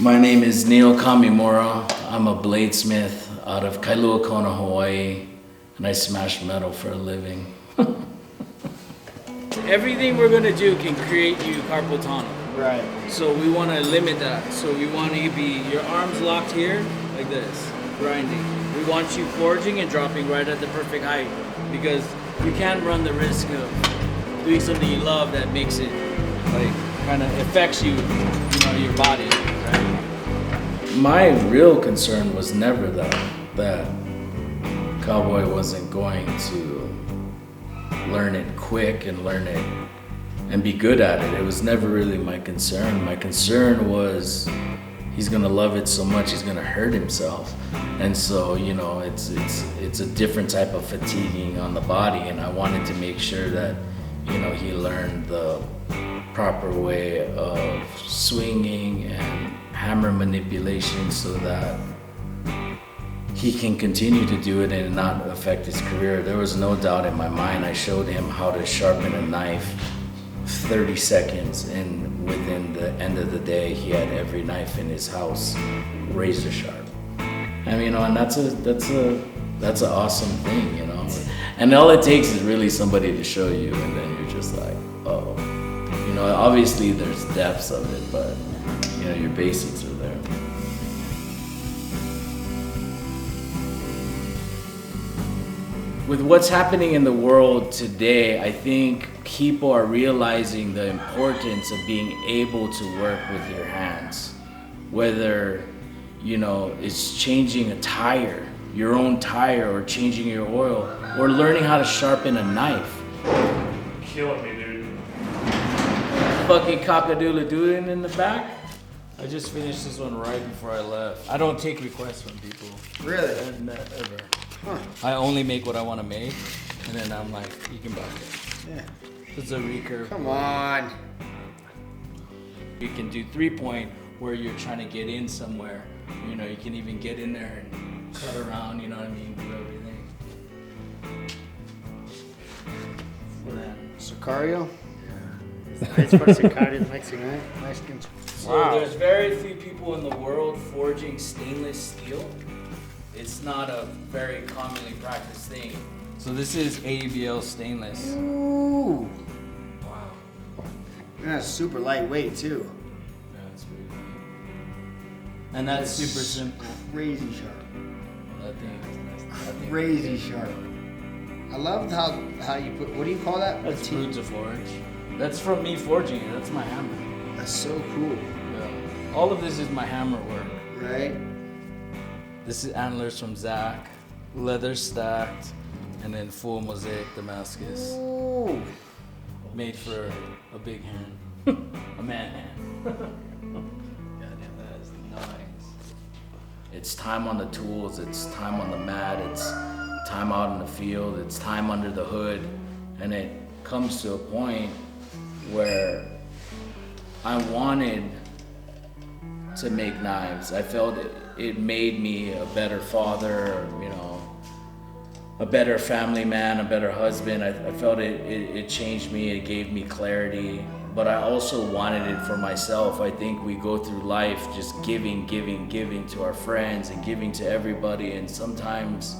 My name is Neil Kamimura. I'm a bladesmith out of Kailua Kona, Hawaii, and I smash metal for a living. Everything we're gonna do can create you carpal tunnel. Right. So we want to limit that. So we want you to be your arms locked here, like this, grinding. We want you forging and dropping right at the perfect height, because you can't run the risk of doing something you love that makes it like kind of affects you, your body. Right? My real concern was never that Cowboy wasn't going to learn it quick and learn it and be good at it. It was never really my concern. My concern was he's gonna love it so much he's gonna hurt himself. And so, it's a different type of fatiguing on the body, and I wanted to make sure that, he learned the proper way of swinging and hammer manipulation so that he can continue to do it and not affect his career. There was no doubt in my mind. I showed him how to sharpen a knife 30 seconds, and within the end of the day, he had every knife in his house razor sharp. And that's an awesome thing, And all it takes is really somebody to show you, and then you're just like, oh. Obviously there's depths of it, but your basics are there. With what's happening in the world today, I think people are realizing the importance of being able to work with your hands. Whether, it's changing a tire, your own tire, or changing your oil, or learning how to sharpen a knife. Killing me, dude. Fucking cockadoodle-doodling in the back. I just finished this one right before I left. I don't take requests from people. Really? Ever. Huh. I only make what I want to make, and then I'm like, you can buy it. Yeah. It's a recurve. Come on. You can do 3-point where you're trying to get in somewhere. You can even get in there and cut around, do everything. Sicario? It's for Sicario, Mexicans. So there's very few people in the world forging stainless steel. It's not a very commonly practiced thing. So this is ABL stainless. Ooh. Wow. That's super lightweight too. Yeah, that's pretty cool. And that's super simple. Crazy sharp. That thing. Crazy sharp. I loved how you put, what do you call that? That's food to forge. That's from me forging it. That's my hammer. That's so cool. Yeah. All of this is my hammer work. Right? This is antlers from Zach, leather stacked, and then full mosaic Damascus. Ooh. Made for a big hand. A man hand. Goddamn, that is nice. It's time on the tools, it's time on the mat, it's time out in the field, it's time under the hood, and it comes to a point where I wanted to make knives. I felt it made me a better father, a better family man, a better husband. I felt it changed me, it gave me clarity, but I also wanted it for myself. I think we go through life just giving to our friends and giving to everybody, and sometimes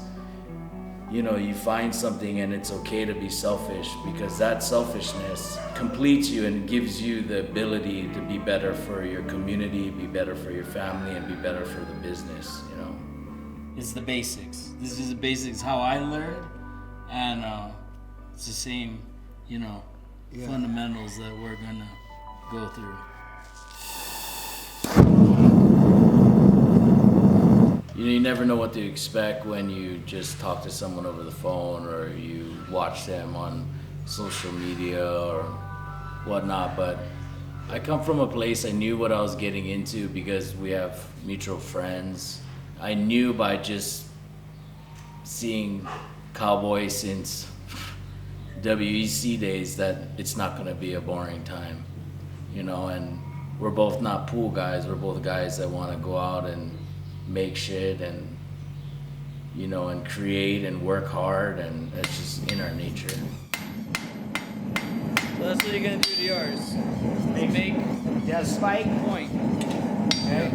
you find something and it's okay to be selfish, because that selfishness completes you and gives you the ability to be better for your community, be better for your family, and be better for the business, It's the basics. This is the basics, how I learned, and it's the same, fundamentals that we're gonna go through. You never know what to expect when you just talk to someone over the phone or you watch them on social media or whatnot, but I come from a place, I knew what I was getting into because we have mutual friends. I knew by just seeing Cowboy since WEC days that it's not gonna be a boring time, and we're both not pool guys, we're both guys that wanna go out and make shit and and create and work hard, and it's just in our nature. So that's what you're gonna do to yours. They make Yeah, spike. point. Okay?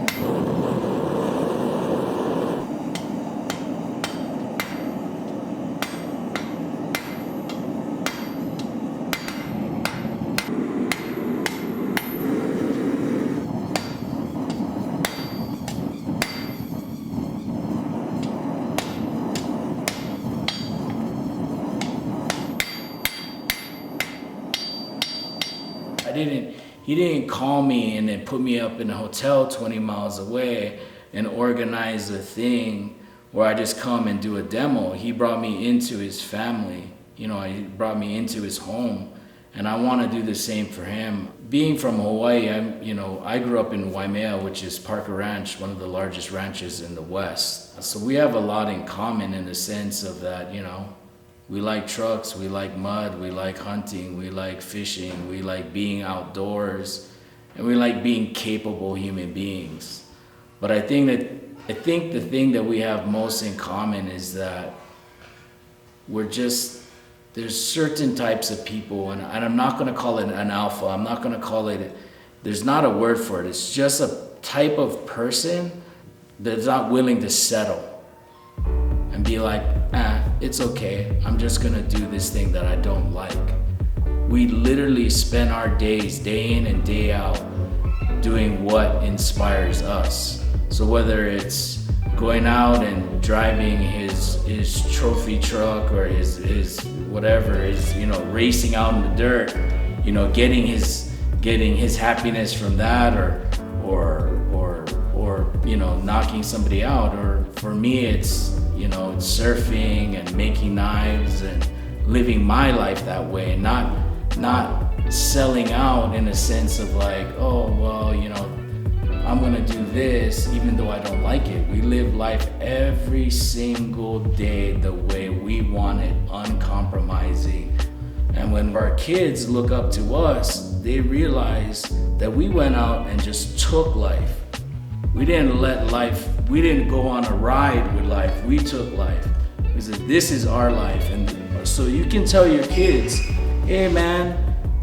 He didn't call me and then put me up in a hotel 20 miles away and organize a thing where I just come and do a demo. He brought me into his family. You know, he brought me into his home, and I want to do the same for him. Being from Hawaii, I grew up in Waimea, which is Parker Ranch, one of the largest ranches in the West. So we have a lot in common in the sense of that, you know, we like trucks, we like mud, we like hunting, we like fishing, we like being outdoors, and we like being capable human beings. But I think the thing that we have most in common is that there's certain types of people, and I'm not gonna call it an alpha, I'm not gonna call it, there's not a word for it, it's just a type of person that's not willing to settle and be like, it's okay, I'm just gonna do this thing that I don't like. We literally spend our days, day in and day out, doing what inspires us. So whether it's going out and driving his trophy truck or his whatever, racing out in the dirt, you know, getting his happiness from that, or you know, knocking somebody out, or for me it's, you know, it's surfing and making knives and living my life that way, not selling out in a sense of like, oh well, you know, I'm gonna do this even though I don't like it. We live life every single day the way we want it, uncompromising. And when our kids look up to us, they realize that we went out and just took life. We didn't go on a ride with life, we took life. We said, this is our life. And so you can tell your kids, hey man,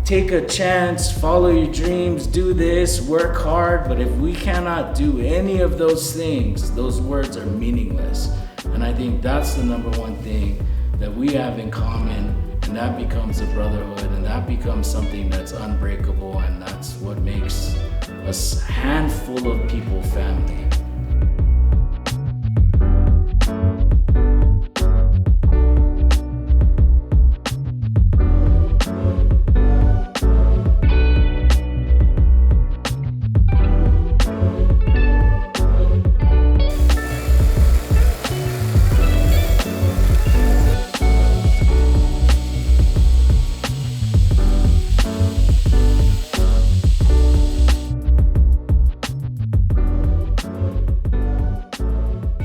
take a chance, follow your dreams, do this, work hard. But if we cannot do any of those things, those words are meaningless. And I think that's the number one thing that we have in common, and that becomes a brotherhood, and that becomes something that's unbreakable, and that's what makes a handful of people family.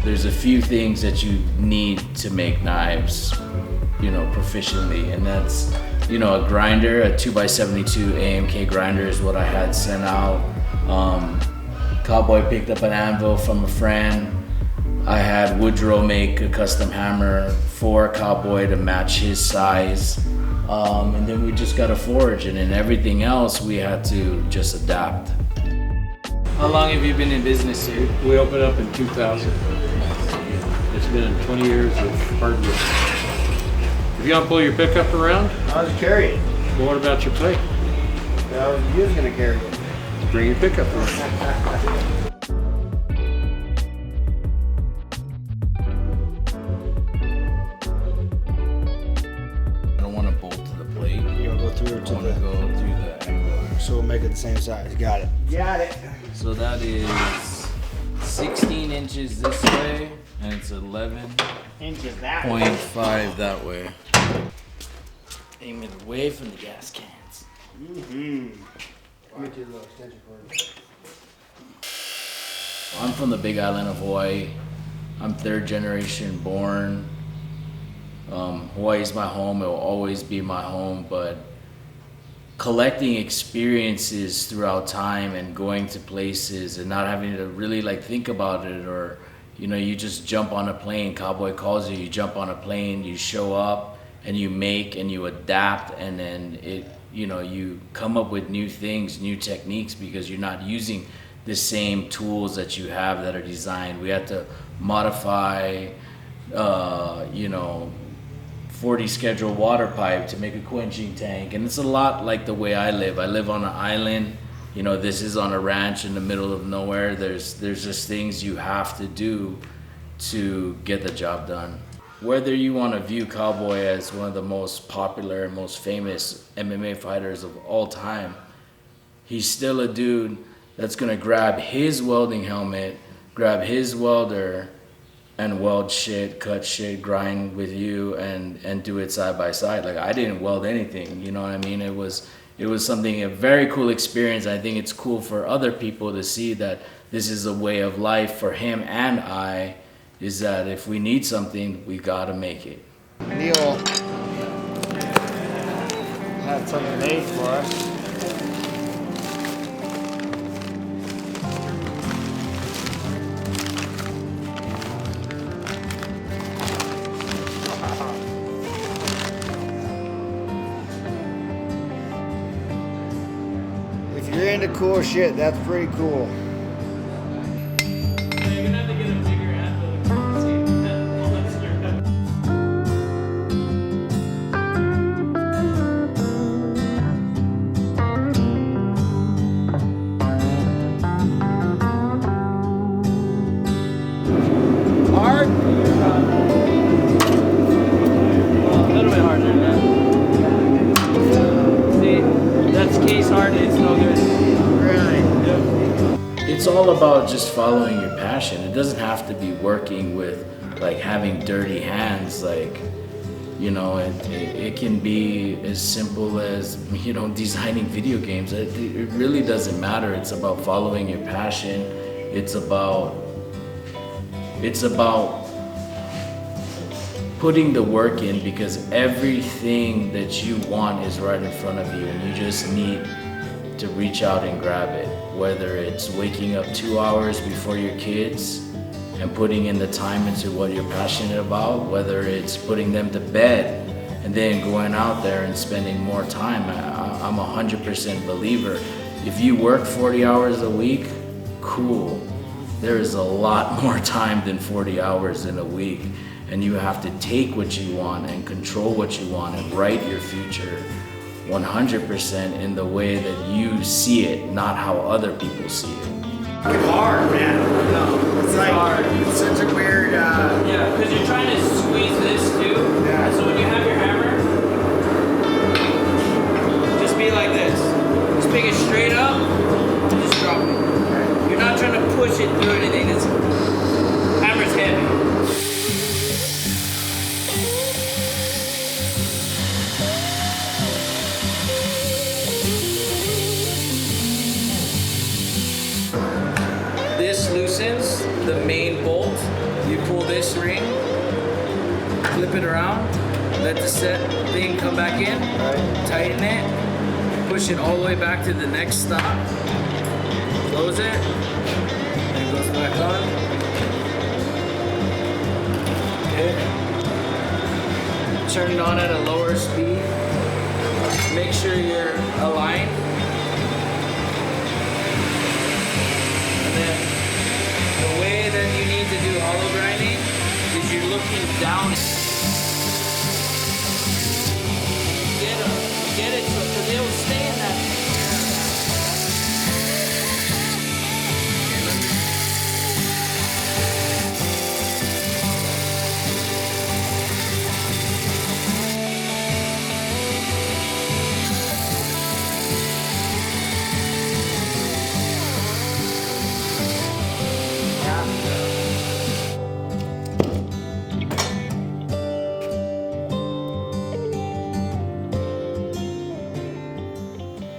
There's a few things that you need to make knives, you know, proficiently, and that's, you know, a grinder, a 2x72 AMK grinder is what I had sent out. Cowboy picked up an anvil from a friend. I had Woodrow make a custom hammer for Cowboy to match his size. And then we just got a forge, and then everything else we had to just adapt. How long have you been in business here? We opened up in 2000. It's been 20 years of hard work. If you want to pull your pickup around, I was carrying. well, what about your plate? You was gonna carry it. Bring your pickup around. I don't want to bolt to the plate. You're gonna go through it I to want to the, go through the angle. so we'll make it the same size. Got it. Got it. So that is 16 inches this way, and it's 11.5 Inches that. that way. Aim it away from the gas cans. Mm-hmm. Let me do a little extension cord. I'm from the Big Island of Hawaii. I'm third generation born. Hawaii is my home. It will always be my home, but collecting experiences throughout time and going to places and not having to really like think about it, or you know, you just jump on a plane, Cowboy calls you, you jump on a plane, you show up and you make and you adapt, and then you come up with new things, new techniques, because you're not using the same tools that you have that are designed. We had to modify 40 schedule water pipe to make a quenching tank, and it's a lot like the way I live. I live on an island, you know, this is on a ranch in the middle of nowhere. There's just things you have to do to get the job done. Whether you want to view Cowboy as one of the most popular and most famous MMA fighters of all time, he's still a dude that's gonna grab his welding helmet, grab his welder, and weld shit, cut shit, grind with you, and do it side by side. Like, I didn't weld anything, you know what I mean? It was something, a very cool experience. I think it's cool for other people to see that this is a way of life for him and I, is that if we need something, we gotta make it. Neil had something made for us. If you're into cool shit, that's pretty cool. You're gonna have to get a bigger anvil. Hard? A little bit harder than that. See, that's case hard. It's no good. Really? It's all about just following your passion. It doesn't have to be working with, like, having dirty hands. Like, you know, it can be as simple as, you know, designing video games. It really doesn't matter. It's about following your passion. It's about putting the work in, because everything that you want is right in front of you, and you just need to reach out and grab it. Whether it's waking up 2 hours before your kids and putting in the time into what you're passionate about, whether it's putting them to bed and then going out there and spending more time. I'm a 100% believer. If you work 40 hours a week, cool. There is a lot more time than 40 hours in a week, and you have to take what you want and control what you want and write your future 100% in the way that you see it, not how other people see it. It's hard, man. No, it's like hard. It's such a weird. Yeah, because you're trying to squeeze this too. Yeah. So when you have your hammer, just be like this. Just pick it straight up and just drop it. You're not trying to push it through anything. It's hammer's heavy. This loosens the main bolt. You pull this ring, flip it around, let the set thing come back in, tighten it, push it all the way back to the next stop, close it, and it goes back on. Okay. Turn it on at a lower speed. Make sure you're aligned. The way that you need to do hollow grinding is you're looking down. Get it so because it will stay in that.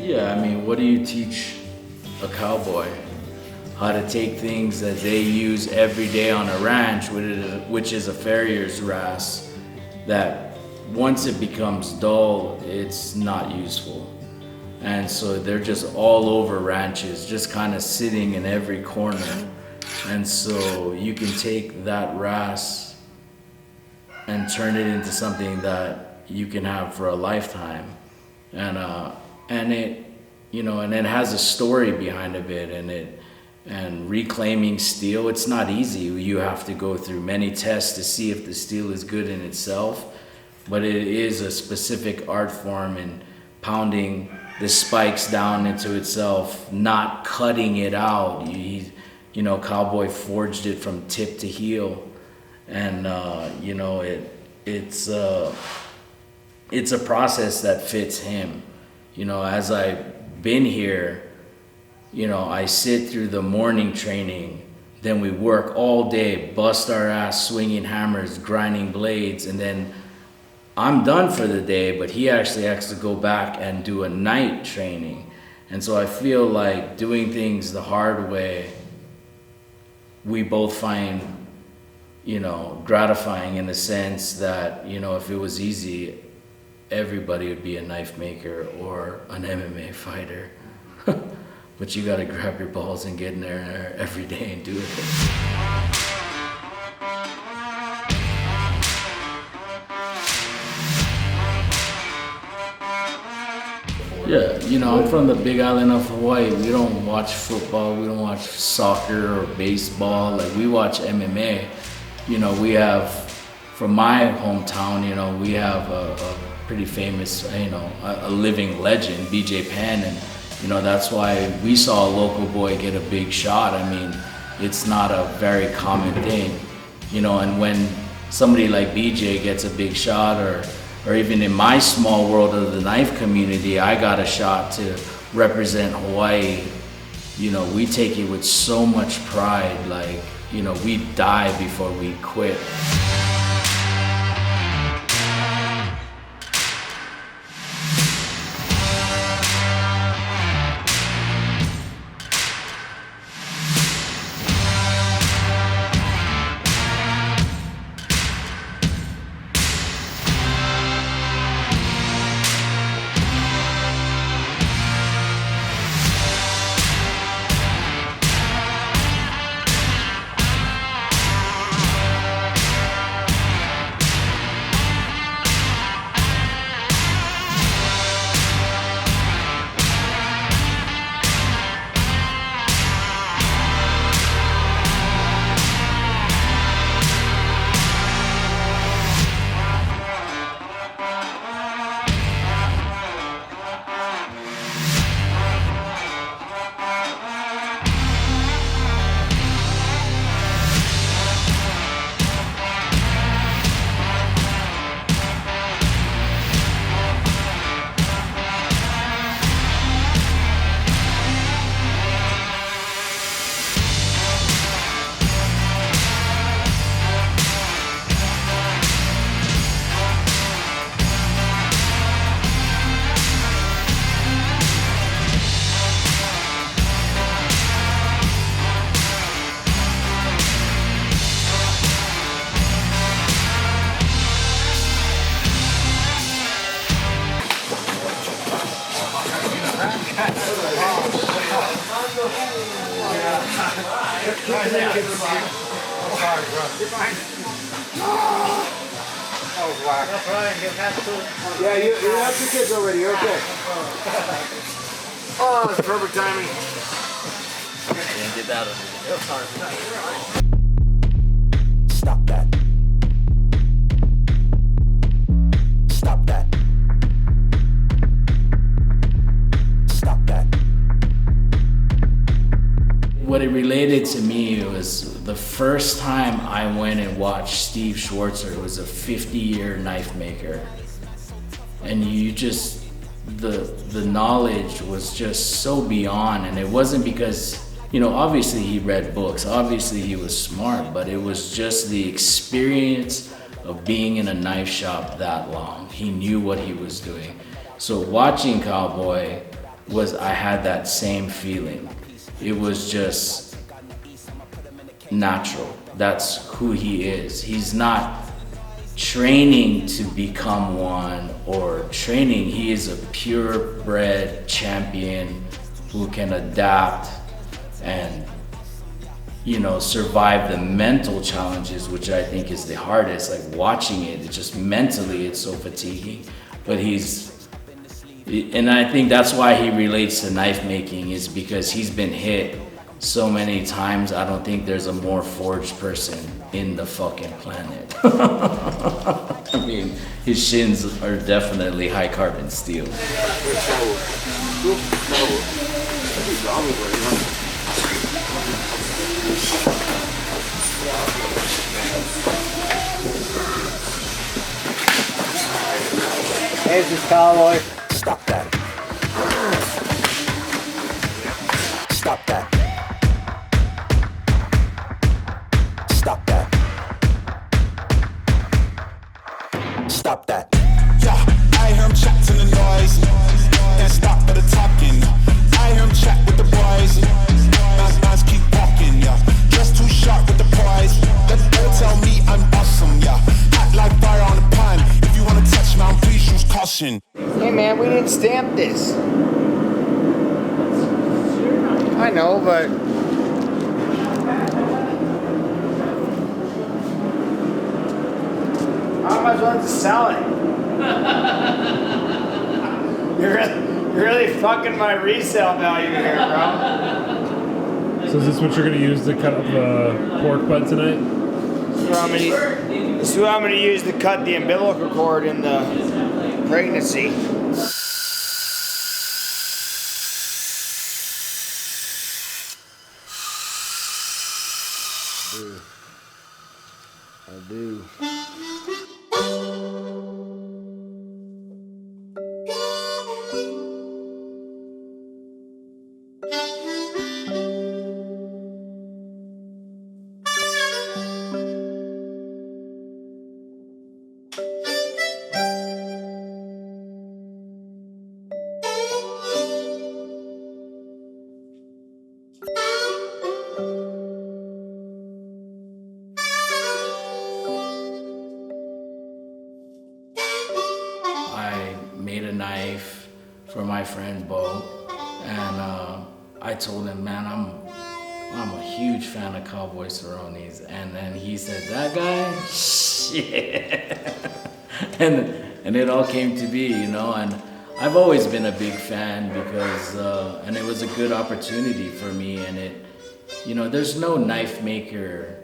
Yeah, I mean, what do you teach a cowboy? How to take things that they use every day on a ranch, which is a farrier's wrasse, that once it becomes dull, it's not useful. And so they're just all over ranches, just kind of sitting in every corner. And so you can take that wrasse and turn it into something that you can have for a lifetime. And it, you know, and it has a story behind of it, and reclaiming steel, it's not easy. You have to go through many tests to see if the steel is good in itself, but it is a specific art form in pounding the spikes down into itself, not cutting it out. You know, Cowboy forged it from tip to heel, and you know, it's a process that fits him. You know, as I've been here you know, I sit through the morning training, then we work all day, bust our ass, swinging hammers, grinding blades, and then I'm done for the day, but he actually has to go back and do a night training. And so I feel like doing things the hard way, we both find, you know, gratifying in the sense that, you know, if it was easy, everybody would be a knife maker or an MMA fighter. But you gotta grab your balls and get in there every day and do it. Yeah, you know, I'm from the Big Island of Hawaii. We don't watch football, we don't watch soccer or baseball. Like, we watch MMA. You know, we have, from my hometown, you know, we have a pretty famous, you know, a living legend, BJ Penn, and you know, that's why we saw a local boy get a big shot. I mean, it's not a very common thing, you know, and when somebody like BJ gets a big shot, or even in my small world of the knife community, I got a shot to represent Hawaii, you know, we take it with so much pride. Like, you know, we die before we quit. Yeah, you have two kids already. You're okay. Oh, that's perfect timing. Can't get that Stop that. Stop that. Stop that. What it related to me was the first time I went and watched Steve Schwartzer, who was a 50-year knife maker. And you just, the knowledge was just so beyond, and it wasn't because, you know, obviously he read books, obviously he was smart, but it was just the experience of being in a knife shop that long. He knew what he was doing. So watching Cowboy I had that same feeling. It was just natural. That's who he is. He's not training to become one or training. He is a purebred champion who can adapt and, you know, survive the mental challenges, which I think is the hardest. Like, watching it, it just mentally, it's so fatiguing. But and I think that's why he relates to knife making, is because he's been hit so many times. I don't think there's a more forged person in the fucking planet. I mean, his shins are definitely high carbon steel. Hey, this is Cowboy. Stop that. Stop stop that. Yeah, I hear him chat to the noise. Then stop for the talking. I hear him chat with the boys. Man's keep walking, yeah. Just too sharp with the prize. Let the girl tell me I'm awesome, yeah. Act like fire on the pan. If you wanna touch me, please use caution. Hey man, we didn't stamp this. I know, but how am I supposed to sell it? You're really fucking my resale value here, bro. So is this what you're gonna use to cut up the pork butt tonight? This is what I'm gonna use to cut the umbilical cord in the pregnancy. I do. I made a knife for my friend Bo, and I told him, man, I'm a huge fan of Cowboy Cerrone's, and then he said, that guy, shit, and it all came to be, you know, and I've always been a big fan because, and it was a good opportunity for me, and it, you know, there's no knife maker,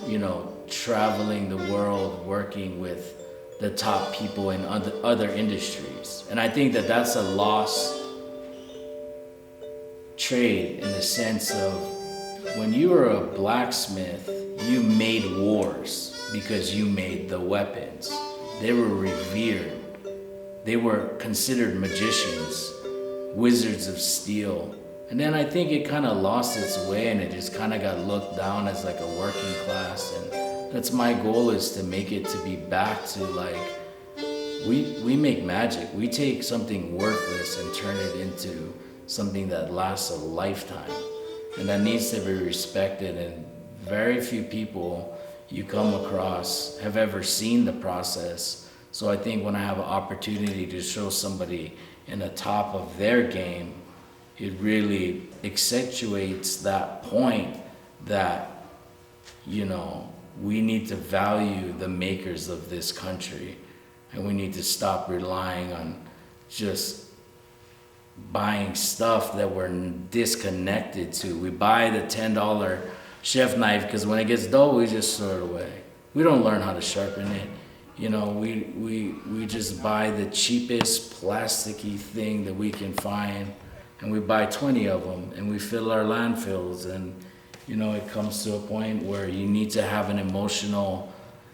you know, traveling the world working with the top people in other industries. And I think that that's a lost trade in the sense of when you were a blacksmith, you made wars because you made the weapons. They were revered. They were considered magicians, wizards of steel. And then I think it kind of lost its way and it just kind of got looked down as like a working class. And that's my goal, is to make it to be back to like, we make magic. We take something worthless and turn it into something that lasts a lifetime. And that needs to be respected. And very few people you come across have ever seen the process. So I think when I have an opportunity to show somebody in the top of their game, it really accentuates that point that, you know, we need to value the makers of this country, and we need to stop relying on just buying stuff that we're disconnected to. We buy the $10 chef knife because when it gets dull, we just throw it away. We don't learn how to sharpen it. You know, we just buy the cheapest plasticky thing that we can find, and we buy 20 of them, and we fill our landfills. And you know, it comes to a point where you need to have an emotional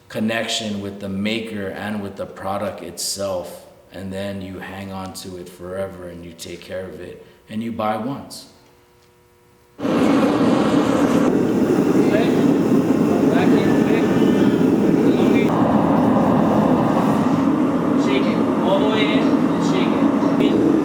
connection with the maker and with the product itself, and then you hang on to it forever and you take care of it and you buy once. Shake it all the way in and shake it. In.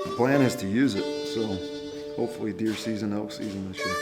The plan is to use it, so hopefully deer season, elk season this year.